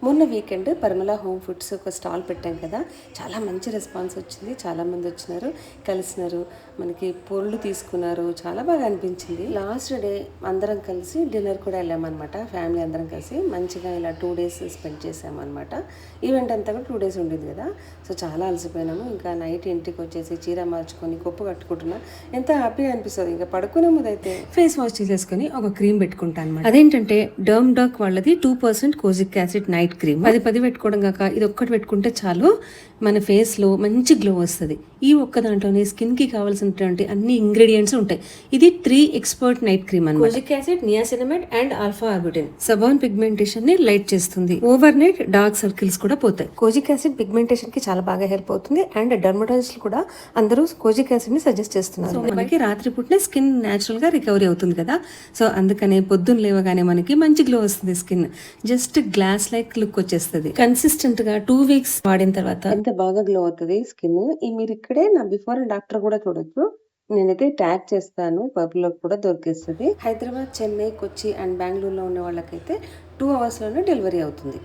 మొన్న వీకెండ్ పరిమళ home foods ఒక stall పెట్టాం కదా, చాలా మంచి రెస్పాన్స్ వచ్చింది. చాలామంది వచ్చినారు, కలిసినారు, మనకి పొరులు తీసుకున్నారు. చాలా బాగా అనిపించింది. లాస్ట్ డే అందరం కలిసి డిన్నర్ కూడా వెళ్ళామన్నమాట. ఫ్యామిలీ అందరం కలిసి మంచిగా ఇలా 2 days స్పెండ్ చేసామన్నమాట. ఈవెంట్ అంతా కూడా 2 days ఉండింది కదా, సో చాలా అలసిపోయినాము. ఇంకా నైట్ ఇంటికి వచ్చేసి చీర మార్చుకొని కొప్పు కట్టుకుంటున్నా, ఎంత హ్యాపీగా అనిపిస్తుంది. ఇంకా పడుకునే ముందు అయితే ఫేస్ వాష్ చేసేసుకొని ఒక క్రీమ్ పెట్టుకుంటాను అనమాట. అదేంటంటే డర్మ్ డాక్ వాళ్ళది 2% కోజిక్ యాసిడ్ నైట్ క్రీమ్. 10 పెట్టుకోవడం కాక ఇది ఒక్కటి పెట్టుకుంటే చాలు, మన ఫేస్ లో మంచి గ్లో వస్తుంది. ఈ ఒక్క దాంట్లోనే స్కిన్ కి కావాల్సినటువంటి అన్ని ఇంగ్రీడియంట్స్ ఉంటాయి. ఇది 3 ఎక్స్పర్ట్ నైట్ క్రీమ్ అన్నమాట. Kojic acid, niacinamide and alpha arbutin సబాన్ పిగ్మెంటేషన్ ని లైట్ చేస్తుంది. ఓవర్ నైట్ డార్క్ సర్కిల్స్ కూడా పోతాయి. కోజిక్ యాసిడ్ పిగ్మెంటేషన్ కి చాలా బాగా హెల్ప్ అవుతుంది. అండ్ డర్మటాలజిస్ట్ కూడా అందరూ కోజిక్ యాసిడ్ ని సజెస్ట్ చేస్తున్నారు. సో మనకి రాత్రి పూటనే స్కిన్ నేచురల్ గా రికవరీ అవుతుంది కదా, సో అందుకనే పొద్దున్న లేవగానే మనకి మంచి గ్లో వస్తుంది. Skin just glass like look వచ్చేస్తుంది. కన్సిస్టెంట్ గా 2 weeks వాడిన తర్వాత ఎంత బాగా గ్లో అవుతుంది స్కిన్. మీరు ఇక్కడే నా బిఫోర్ అండ్ ఆఫ్టర్ కూడా చూడొచ్చు. నేనైతే ట్యాగ్ చేస్తాను, పర్పుల్ లో కూడా దొరికేస్తుంది. హైదరాబాద్, చెన్నై, కొచ్చి అండ్ బెంగళూరులో ఉన్న వాళ్ళకైతే 2 hours లోనే డెలివరీ అవుతుంది.